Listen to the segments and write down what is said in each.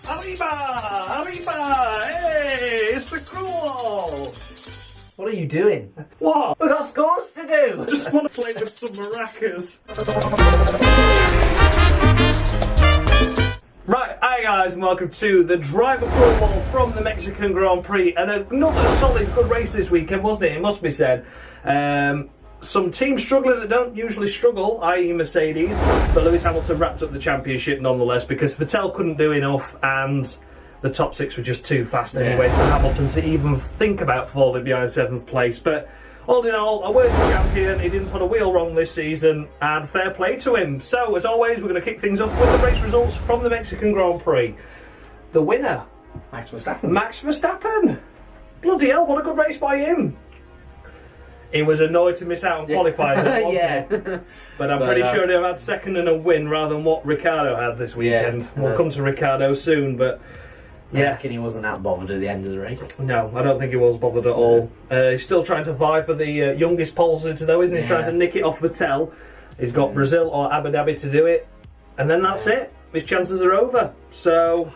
Arriba! Arriba! Hey! It's the cruel! What are you doing? What? We've got scores to do! Just want to play with some maracas. Right, hi guys, and welcome to the driver crawl wall from the Mexican Grand Prix. And another solid, good race this weekend, wasn't it? It must be said. Some teams struggling that don't usually struggle, i.e. Mercedes, but Lewis Hamilton wrapped up the championship nonetheless because Vettel couldn't do enough and the top six were just too fast anyway for Hamilton to even think about falling behind 7th place. But all in all, a worthy champion. He didn't put a wheel wrong this season, and fair play to him. So, as always, we're going to kick things off with the race results from the Mexican Grand Prix. The winner, Max Verstappen. Max Verstappen. Bloody hell, what a good race by him. He was annoyed to miss out on qualifying, wasn't he? But I'm pretty sure he'll have had second and a win rather than what Ricciardo had this weekend. We'll come to Ricciardo soon, but I reckon he wasn't that bothered at the end of the race. No, I don't think he was bothered at all. He's still trying to vie for the youngest pole sitter though, isn't he? He's trying to nick it off Vettel. He's got Brazil or Abu Dhabi to do it, and then that's it. His chances are over. So,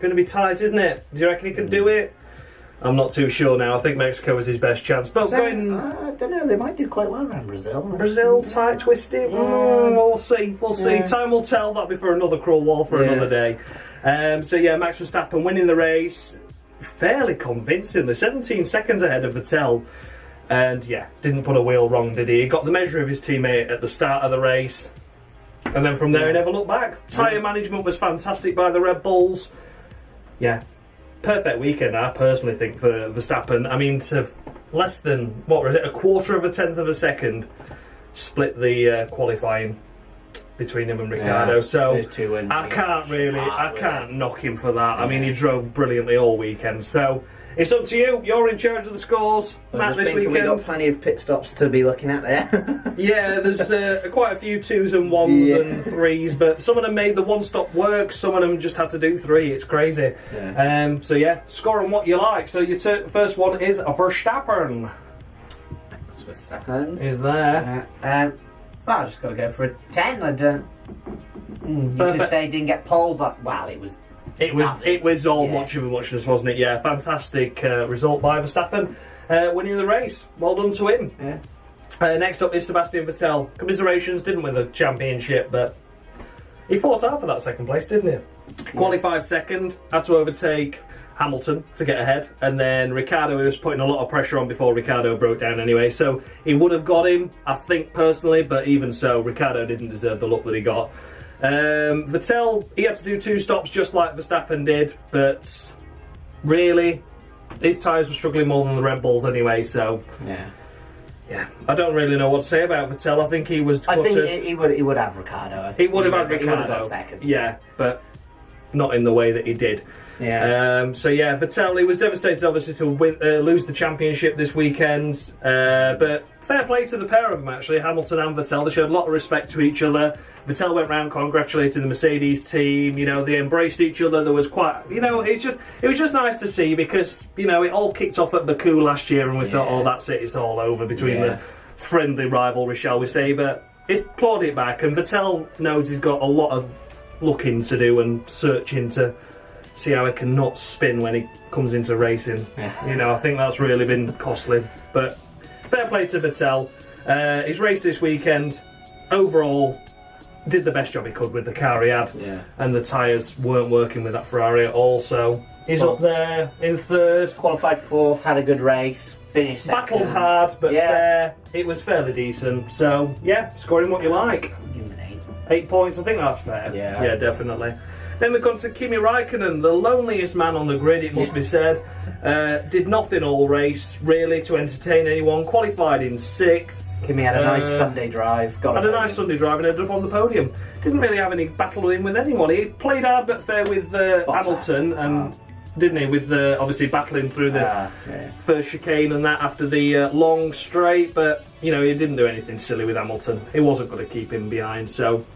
going to be tight, isn't it? Do you reckon he can do it? I'm not too sure now. I think Mexico was his best chance. But I don't know, they might do quite well around Brazil. Brazil, tight, twisty. We'll see. We'll see. Time will tell. That'll be for another crawl wall for another day. So yeah, Max Verstappen winning the race fairly convincingly, 17 seconds ahead of Vettel. And yeah, didn't put a wheel wrong, did he? He got the measure of his teammate at the start of the race. And then from there he never looked back. Tyre management was fantastic by the Red Bulls. Yeah. Perfect weekend, I personally think, for Verstappen. I mean, to less than, what was it, a quarter of a tenth of a second split the qualifying between him and Ricciardo. So I can't knock him for that. I mean, he drove brilliantly all weekend. So it's up to you. You're in charge of the scores, Matt, this weekend. We've got plenty of pit stops to be looking at there. Yeah, there's quite a few 2s and 1s and 3s, but some of them made the one stop work, some of them just had to do 3. It's crazy. So yeah, score on what you like. So your first one is Verstappen. Verstappen Is there. Well, I just got to go for a 10. I don't. You could say he didn't get pole, but well, it was. It was all much of a muchness, wasn't it? Yeah, fantastic result by Verstappen, winning the race. Well done to him. Yeah. Next up is Sebastian Vettel. Commiserations, didn't win the championship, but he fought hard for that second place, didn't he? Yeah. Qualified second, had to overtake Hamilton to get ahead, and then Ricciardo was putting a lot of pressure on before Ricciardo broke down anyway, so he would have got him, I think, personally, but even so, Ricciardo didn't deserve the look that he got. Vettel, he had to do 2 stops just like Verstappen did, but really, his tyres were struggling more than the Red Bulls anyway, so yeah, I don't really know what to say about Vettel. I think he was gutted. I think he would have Ricciardo. He would have had Ricciardo. He would have got second. Yeah, but not in the way that he did. Yeah. So yeah, Vettel, he was devastated obviously to lose the championship this weekend, but fair play to the pair of them actually, Hamilton and Vettel. They showed a lot of respect to each other. Vettel went round congratulating the Mercedes team, you know, they embraced each other. There was quite, you know, it was just nice to see because, you know, it all kicked off at Baku last year and we thought, oh, that's it, it's all over between the friendly rivalry, shall we say, but it's clawed it back, and Vettel knows he's got a lot of looking to do and searching to see how he can not spin when he comes into racing. You know, I think that's really been costly, but fair play to Vettel. His race this weekend, overall, did the best job he could with the car he had, and the tyres weren't working with that Ferrari at all, so he's up there in 3rd. Qualified 4th, had a good race, finished second. Battled hard, but fair. It was fairly decent, so yeah, scoring what you like. Give him an 8 points, I think that's fair. Yeah, definitely. Then we've gone to Kimi Räikkönen, the loneliest man on the grid, it must be said. Did nothing all race, really, to entertain anyone. Qualified in 6th. Kimi had a nice Sunday drive. Had a nice Sunday drive and ended up on the podium. Didn't really have any battle in with anyone. He played hard but fair with Hamilton, and didn't he? With obviously battling through the first chicane and that after the long straight. But you know, he didn't do anything silly with Hamilton. He wasn't going to keep him behind. So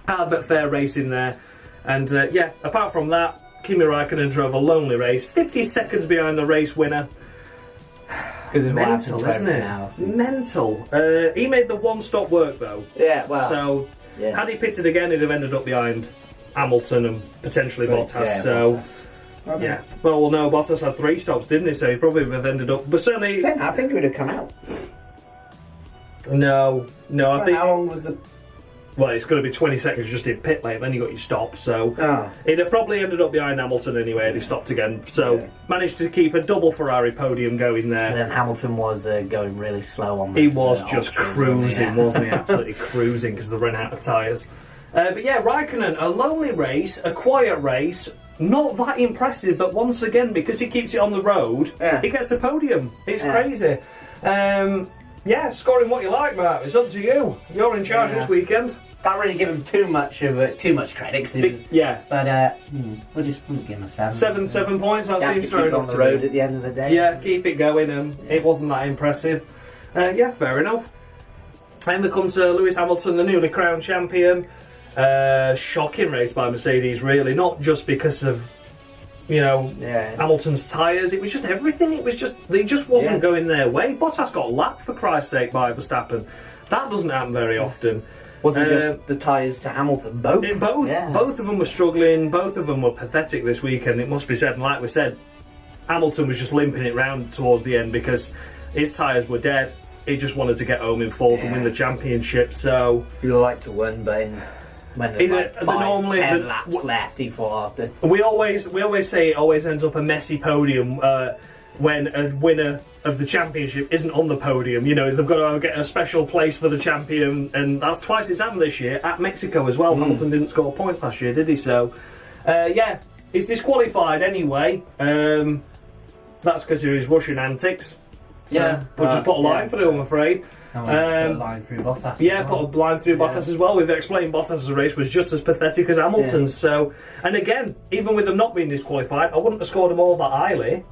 hard but fair racing there. And yeah, apart from that, Kimi Räikkönen drove a lonely race, 50 seconds behind the race winner. Mental, isn't it? Mental. He made the one-stop work though. Yeah, well. So, had he pitted again, he'd have ended up behind Hamilton and potentially Bottas. Yeah, So. Bottas. Okay. Yeah, well, no, Bottas had 3 stops, didn't he? So he probably would have ended up. But certainly, I think he would have come out. no, I think. How long was the? Well, it's going to be 20 seconds just in pit lane, then you got your stop. So he'd have probably ended up behind Hamilton anyway had he stopped again. So managed to keep a double Ferrari podium going there. And then Hamilton was going really slow on. He was just cruising, wasn't he? Absolutely cruising because they ran out of tyres. But yeah, Raikkonen, a lonely race, a quiet race. Not that impressive, but once again, because he keeps it on the road, he gets a podium. It's crazy. Yeah, scoring what you like, Matt. It's up to you. You're in charge this weekend. Can't really give him too much credit. But we'll just give him a 7. 7 points. That seems fair enough on the road at the end of the day. Yeah, keep it going. It wasn't that impressive. Yeah, fair enough. And we come to Lewis Hamilton, the newly crowned champion. Shocking race by Mercedes, really. Not just because of Hamilton's tyres. It was just everything. They just wasn't going their way. Bottas got lapped for Christ's sake by Verstappen. That doesn't happen very often. Wasn't just the tyres to Hamilton. Both of them were struggling. Both of them were pathetic this weekend, it must be said. And like we said, Hamilton was just limping it round towards the end because his tyres were dead. He just wanted to get home in fourth and win the championship. So he'd like to win, but when there's like 10 laps left, he thought after. We always say it always ends up a messy podium when a winner of the championship isn't on the podium. You know, they've got to get a special place for the champion, and that's twice it's happened this year at Mexico as well. Hamilton didn't score points last year, did he? So, he's disqualified anyway. That's because of his Russian antics. Yeah, we'll just put a line through, I'm afraid. Put a line through Bottas. Yeah, put a line through Bottas as well. We've explained Bottas' race was just as pathetic as Hamilton's. So, and again, even with them not being disqualified, I wouldn't have scored them all that highly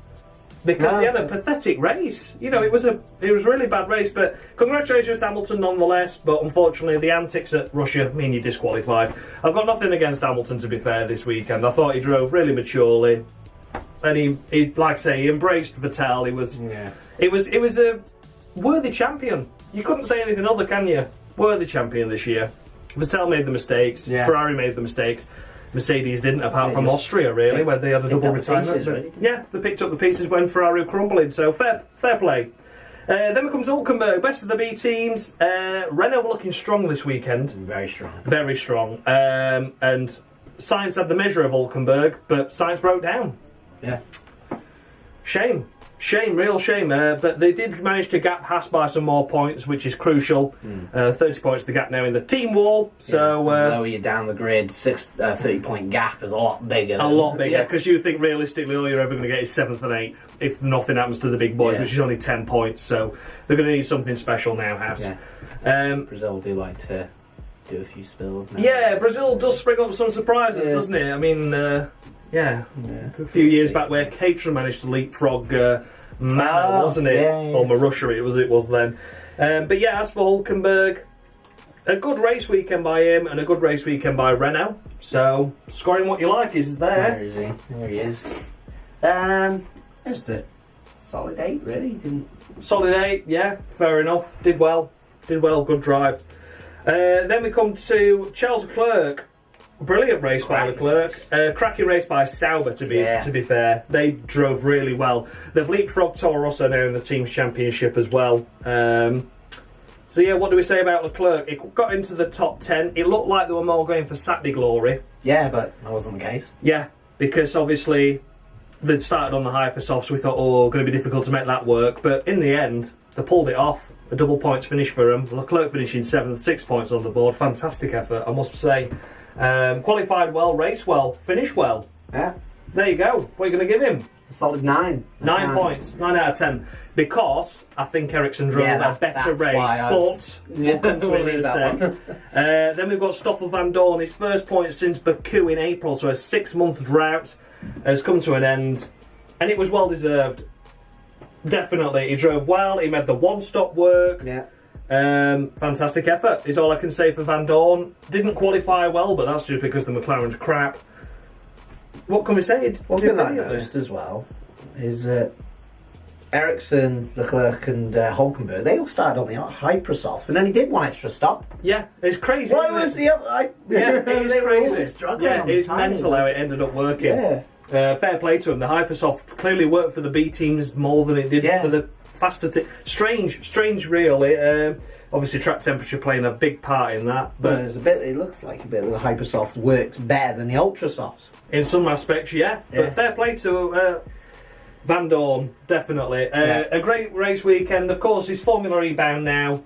because they had a pathetic race. You know, it was a really bad race. But congratulations to Hamilton nonetheless. But unfortunately, the antics at Russia mean you're disqualified. I've got nothing against Hamilton, to be fair, this weekend. I thought he drove really maturely. And he, like I say, he embraced Vettel. It was a worthy champion. You couldn't say anything other, can you? Worthy champion this year. Vettel made the mistakes. Ferrari made the mistakes. Mercedes didn't, apart from Austria, really, where they had a double retirement. Yeah, they picked up the pieces when Ferrari were crumbling. So fair play. Then we come to Hulkenberg, best of the B teams. Renault were looking strong this weekend. Very strong. Very strong. And Sainz had the measure of Hulkenberg, but Sainz broke down. Yeah. Real shame. But they did manage to gap Haas by some more points, which is crucial. 30 points the gap now in the team wall. So lower you down the grid, 30-point gap is a lot bigger. Because you think realistically all you're ever going to get is 7th and 8th if nothing happens to the big boys, which is only 10 points. So they're going to need something special now, Haas. Brazil do like to do a few spills now. Yeah, Brazil does spring up some surprises, doesn't it? I mean, a few years back where Caterham managed to leapfrog Manor, wasn't it? Or Marussia, it was then. But yeah, as for Hulkenberg, a good race weekend by him and a good race weekend by Renault. So, scoring what you like is there. Where is he? There he is. Just a solid 8, really. Solid 8, yeah, fair enough. Did well, good drive. Then we come to Charles Leclerc. Brilliant race by Leclerc. Cracking race by Sauber, to be fair. They drove really well. They've leapfrogged Toro Rosso now in the team's championship as well. So yeah, what do we say about Leclerc? It got into the top 10. It looked like they were more going for Saturday glory. Yeah, but that wasn't the case. Yeah, because obviously they'd started on the hypersofts. So we thought, going to be difficult to make that work. But in the end, they pulled it off. A double points finish for them. Leclerc finishing 7th, 6 points on the board. Fantastic effort, I must say. Qualified well, raced well, finished well. Yeah. There you go. What are you going to give him? A solid 9. 9 points. 9 out of 10. Because I think Ericsson drove a better race. But we'll come to it in a sec. Then we've got Stoffel Van Dorn. His first point since Baku in April, so a 6-month drought has come to an end. And it was well deserved. Definitely. He drove well. He made the one-stop work. Yeah. Fantastic effort is all I can say for Van Dorn. Didn't qualify well, but that's just because the McLaren's crap. What can we say? One thing that I noticed as well is Ericsson, Leclerc and Hulkenberg, they all started on the hypersofts, and then he did one extra stop. Yeah, it's crazy. Why was the other... Yeah, it's they were all crazy. struggling Yeah, on the it's tyres. mental how it ended up working. Yeah. Fair play to him. The hypersoft clearly worked for the B teams more than it did for the faster team. Strange, really. Obviously, track temperature playing a big part in that, but There's a bit. It looks like a bit of the hypersoft works better than the ultrasofts. in some aspects, yeah. But fair play to Van Dorn, definitely. A great race weekend. Of course, he's Formula E bound now.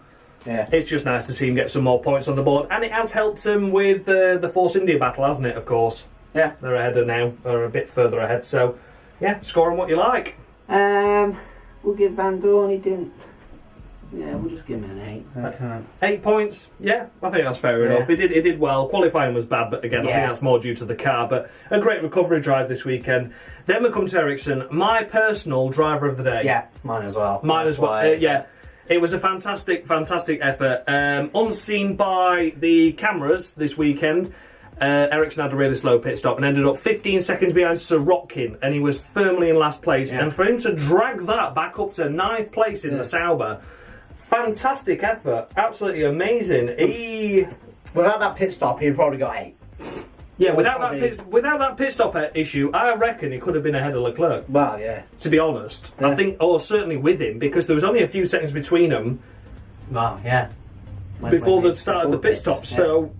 Yeah. It's just nice to see him get some more points on the board, and it has helped him with the Force India battle, hasn't it? Of course. Yeah, they're ahead of now, or a bit further ahead. So, yeah, score him what you like. We'll give Van Dorn. He didn't. Yeah, we'll just give him an 8. I can't. 8 points, yeah, I think that's fair enough. He did well. Qualifying was bad, but again, I think that's more due to the car. But a great recovery drive this weekend. Then we come to Ericsson, my personal driver of the day. Yeah, mine as well. Mine as well. Yeah, it was a fantastic effort. Unseen by the cameras this weekend. Ericsson had a really slow pit stop and ended up 15 seconds behind Sorokin, and he was firmly in last place. And for him to drag that back up to 9th place in the Sauber, fantastic effort, absolutely amazing. Without that pit stop, he'd probably got 8. Yeah, without that pit stop issue, I reckon he could have been ahead of Leclerc. Well, yeah. To be honest, I think, or certainly with him, because there was only a few seconds between them. Well, yeah. Before the start of the pit stop, so.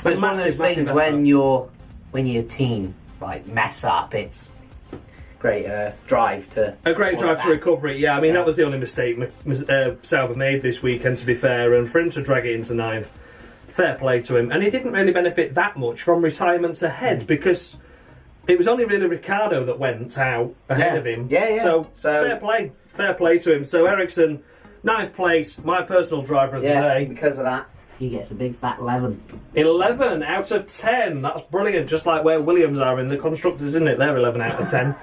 But it's one of those things when your team mess up, it's great drive to recover it. Yeah, I mean that was the only mistake Sauber made this weekend, to be fair, and for him to drag it into 9th, fair play to him. And he didn't really benefit that much from retirements ahead, because it was only really Ricciardo that went out ahead of him. Yeah. So fair play to him. So Ericsson, 9th place, my personal driver of the day. Because of that, he gets a big fat 11. 11 out of 10. That's brilliant. Just like where Williams are in the constructors, isn't it? They're 11 out of 10.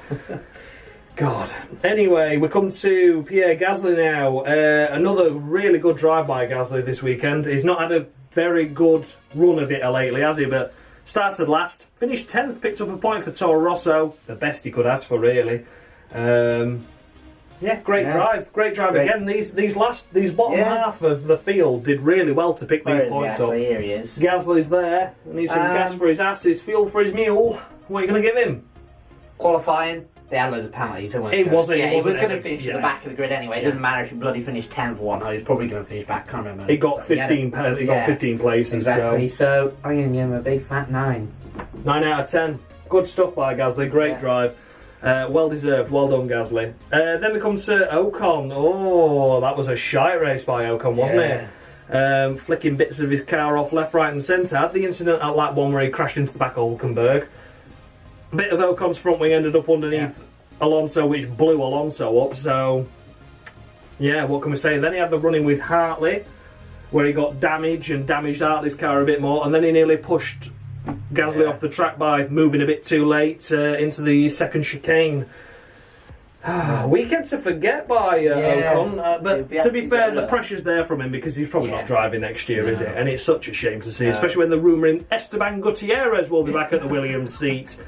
God. Anyway, we come to Pierre Gasly now. Another really good drive by Gasly this weekend. He's not had a very good run of it lately, has he? But started last, finished 10th, picked up a point for Toro Rosso. The best he could ask for, really. Great drive again. These bottom half of the field did really well to pick these points up. Here he is. Gasly's there. Needs some gas for his asses, fuel for his mule. What are you going to give him? Qualifying, they had loads of penalties. He was going to finish at the back of the grid anyway. It doesn't matter if he bloody finished 10th or one. He was probably going to finish back. Can't remember. He got 15. He got 15 places. Exactly. So I'm going to give him a big fat 9. 9 out of 10. Good stuff by Gasly. Great drive. Well deserved, well done Gasly. Then we come to Ocon. Oh, that was a shite race by Ocon, wasn't it? Flicking bits of his car off left, right and centre. Had the incident at lap 1 where he crashed into the back of Hulkenberg. A bit of Ocon's front wing ended up underneath Alonso, which blew Alonso up. So, yeah, what can we say? Then he had the running with Hartley, where he got damaged and damaged Hartley's car a bit more, and then he nearly pushed Gasly off the track by moving a bit too late into the second chicane. Weekend to forget by Ocon, but to be fair, the pressure's there from him because he's probably not driving next year, is it? And it's such a shame to see, especially when the rumouring Esteban Gutierrez will be back at the Williams seat.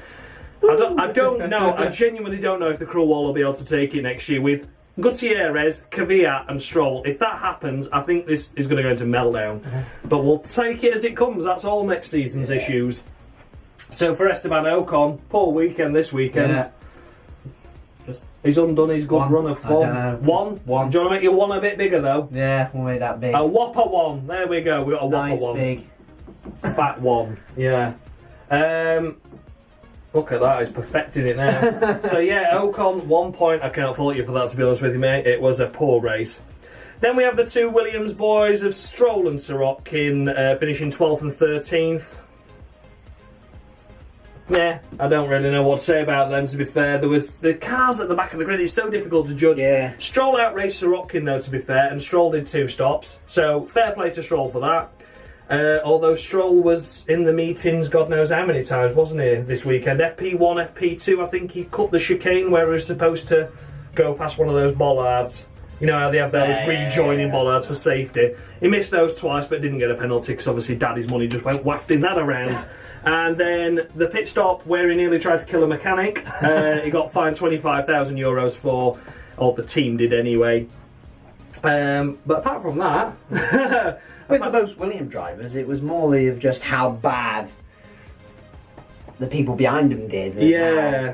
I don't know. I genuinely don't know if the crew will be able to take it next year with Gutierrez, Kvyat and Stroll. If that happens, I think this is going to go into meltdown. But we'll take it as it comes. That's all next season's issues. So for Esteban Ocon, poor weekend this weekend. He's undone his good run of form. One? Do you want to make your one a bit bigger though? Yeah, we'll make that big. A whopper one. There we go. We got a whopper one. Big. Fat one. Yeah. Look at that, he's perfecting it now. So yeah, Ocon, 1 point. I can't fault you for that, to be honest with you, mate. It was a poor race. Then we have the two Williams boys of Stroll and Sorokin finishing 12th and 13th. Yeah, I don't really know what to say about them, to be fair. There was the cars at the back of the grid. It's so difficult to judge. Yeah. Stroll outraced Sorokin, though, to be fair, and Stroll did 2 stops. So fair play to Stroll for that. Although Stroll was in the meetings God knows how many times, wasn't he, this weekend? FP1, FP2, I think he cut the chicane where he was supposed to go past one of those bollards. You know how they have those rejoining bollards for safety. He missed those twice but didn't get a penalty because obviously Daddy's money just went wafting that around. And then the pit stop where he nearly tried to kill a mechanic, he got fined €25,000 for. or the team did anyway. But apart from that, with the most Williams drivers, it was more of just how bad the people behind them did. Yeah.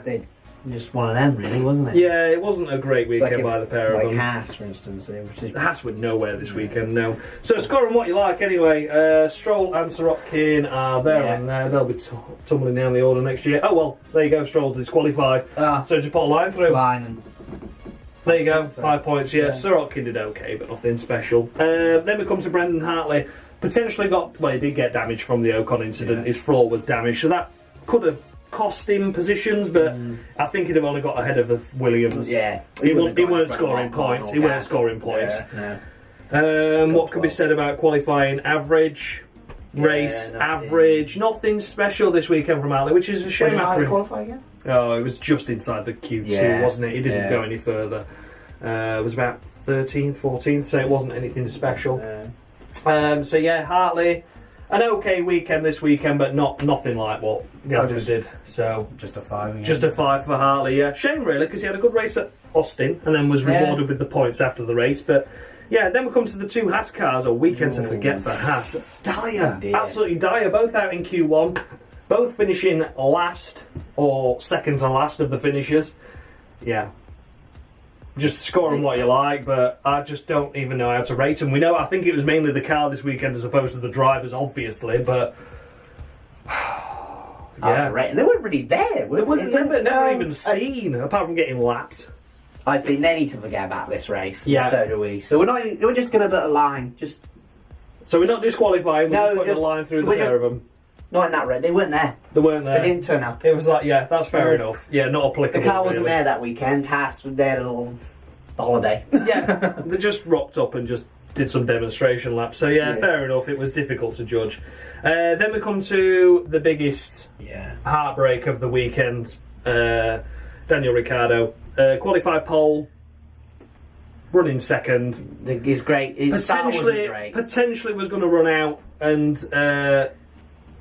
Just one of them, really, wasn't it? Yeah, it wasn't a great weekend like by the pair of them. Like Haas, for instance. Haas went nowhere this weekend, no. So scoring what you like anyway. Stroll and Sirotkin are there and there. They'll be tumbling down the order next year. Oh well, there you go. Stroll's disqualified. So just put a line through. There you go. 5 points. Yeah, Sirotkin did okay, but nothing special. Then we come to Brendan Hartley. Potentially he did get damage from the Ocon incident. His floor was damaged, so that could have cost him positions, but I think he'd have only got ahead of the Williams. Yeah, he weren't scoring points. He weren't scoring points. What could be said about qualifying? Average, race average. Nothing special this weekend from Hartley, which is a shame. After qualify again? Oh, it was just inside the Q2, wasn't it? He didn't go any further. It was about 13th, 14th, so it wasn't anything special. So yeah, Hartley. An okay weekend this weekend, but nothing like what Gasly did. So just a 5 again. Just a 5 for Hartley. Yeah, shame really, because he had a good race at Austin and then was rewarded with the points after the race. But yeah, then we come to the 2 Haas cars. A weekend to forget for Haas. Dire, absolutely dire. Both out in Q1, both finishing last or second to last of the finishers. Yeah. Just scoring what you like, but I just don't even know how to rate them. I think it was mainly the car this weekend as opposed to the drivers, obviously, but... They weren't really there, were they? Never even seen, apart from getting lapped. I think they need to forget about this race. Yeah. So do we. So we're just going to put a line. So we're not disqualifying, we're just putting a line through the pair of them. Not in that race. They weren't there. They weren't there. They didn't turn up. It was like, that's fair enough. Yeah, not applicable. The car wasn't there that weekend. Haas was there the holiday. Yeah, they just rocked up and just did some demonstration laps. So yeah, fair enough. It was difficult to judge. Then we come to the biggest heartbreak of the weekend. Daniel Ricciardo, qualified pole, running second. He's great. His start wasn't great. Potentially was going to run out and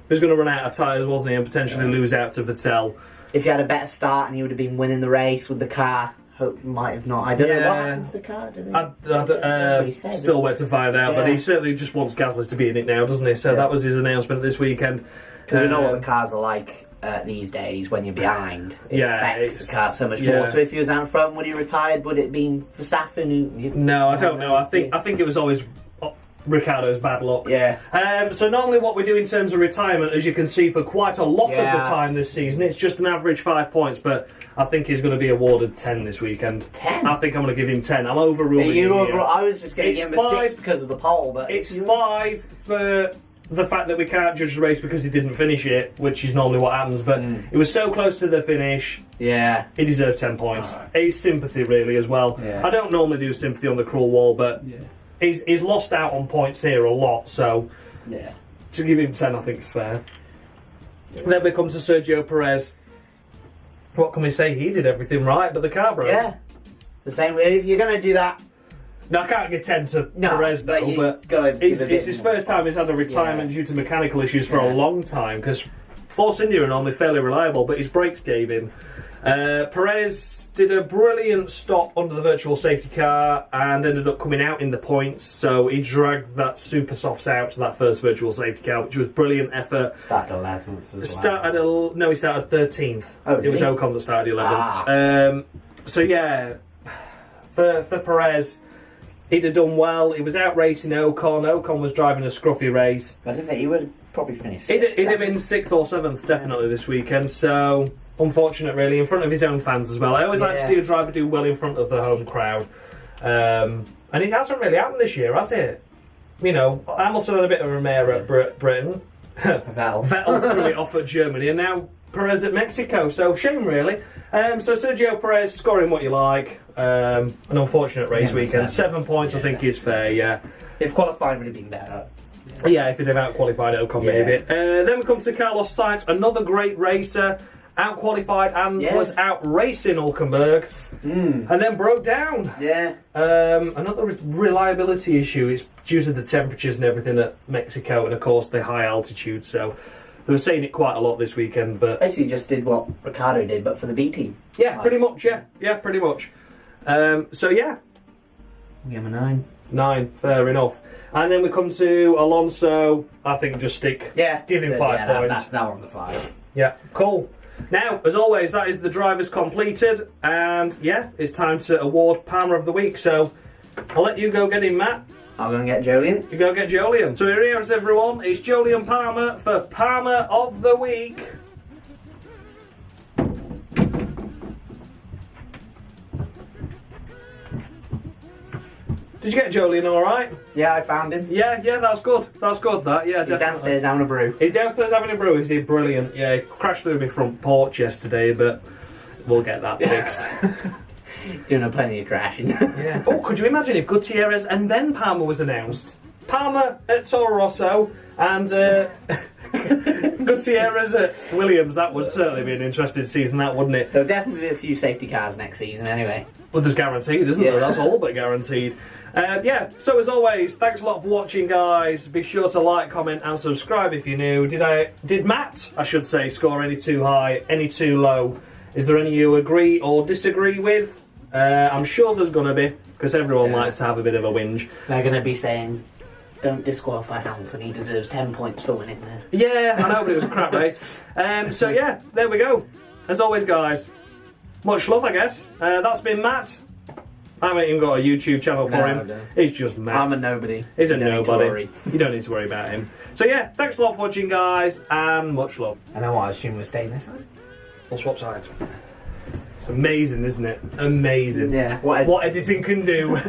was going to run out of tyres, wasn't he, and potentially lose out to Vettel. If he had a better start and he would have been winning the race with the car, might have not. I don't know what happened to the car. I still wait to find out, but he certainly just wants Gasly to be in it now, doesn't he? So that was his announcement this weekend. Because we know what the cars are like these days when you're behind. It affects the car so much more. So if he was out front, would he retired? Would it been Verstappen? No, I don't know. I think it was always Ricciardo's bad luck. Yeah. So not only what we do in terms of retirement, as you can see, for quite a lot of the time this season, it's just an average 5 points, but I think he's going to be awarded 10 this weekend. 10? I think I'm going to give him 10. I'm overruling him. I was just going to give him a 6 because of the pole, but... It's 5 for the fact that we can't judge the race because he didn't finish it, which is normally what happens, but it was so close to the finish. Yeah. He deserved 10 points. Right. It's sympathy, really, as well. Yeah. I don't normally do sympathy on the cruel wall, but... Yeah. He's lost out on points here a lot, so to give him 10 I think is fair. Then we come to Sergio Perez. What can we say? He did everything right, but the car broke. Yeah. The same way, if you're going to do that... No, I can't give 10 to Perez though, but it's his first time he's had a retirement due to mechanical issues for a long time, because Force India are normally fairly reliable, but his brakes gave in. Perez did a brilliant stop under the virtual safety car and ended up coming out in the points, so he dragged that super softs out to that first virtual safety car, which was brilliant effort. Started 11th. No, he started 13th. It was Ocon that started 11th. So yeah, for Perez, he'd have done well. He was out racing Ocon. Ocon was driving a scruffy race. But I think he would probably finish 6th. He'd have been 6th or 7th definitely this weekend, so... Unfortunate, really, in front of his own fans as well. I always like to see a driver do well in front of the home crowd. And it hasn't really happened this year, has it? Hamilton had a bit of a mare at Britain. Vettel threw it off at Germany, and now Perez at Mexico. So, shame, really. So, Sergio Perez scoring what you like. An unfortunate race weekend. 7 points, I think, is fair, If qualifying would have been better. Yeah, if he'd have out-qualified Ocon, maybe. Then we come to Carlos Sainz, another great racer. Out-qualified and was out-racing Hülkenberg and then broke down. Another reliability issue. It's due to the temperatures and everything at Mexico and, of course, the high altitude. So they were saying it quite a lot this weekend. But basically just did what Ricciardo did, but for the B team. Yeah, pretty much, yeah, pretty much. So yeah. Give him a 9. 9, fair enough. And then we come to Alonso. I think just stick. Yeah. Give him 5 points. That one's a 5. Yeah, cool. Now, as always, that is the drivers completed. And yeah, it's time to award Palmer of the Week. So I'll let you go get him, Matt. I'm going to get Jolien. You go get Jolien. So here it is, everyone. It's Jolien Palmer for Palmer of the Week. Did you get Jolien all right? Yeah, I found him. Yeah, that's good. That's good, that. Yeah, He's downstairs having a brew. He's downstairs having a brew, is he? Brilliant. Yeah, he crashed through my front porch yesterday, but we'll get that fixed. Doing a plenty of crashing. Yeah. Oh, could you imagine if Gutierrez and then Palmer was announced? Palmer at Toro Rosso and Gutierrez at Williams. That would certainly be an interesting season, that wouldn't it? There'll definitely be a few safety cars next season anyway. Well, there's guaranteed, isn't there? That's all but guaranteed. Yeah, so as always, thanks a lot for watching, guys. Be sure to like, comment and subscribe if you're new. Did Matt, I should say, score any too high, any too low? Is there any you agree or disagree with? I'm sure there's going to be, because everyone likes to have a bit of a whinge. They're going to be saying, don't disqualify Hamilton, he deserves 10 points for winning there. Yeah, I know, but it was a crap race. So yeah, there we go. As always, guys, much love, I guess. That's been Matt. I haven't even got a YouTube channel for him. No. He's just Matt. I'm a nobody. He's a nobody. You don't need to worry about him. So yeah, thanks a lot for watching, guys, and much love. And then what, I assume we're staying this side? We'll swap sides. It's amazing, isn't it? Amazing. Yeah. What editing can do.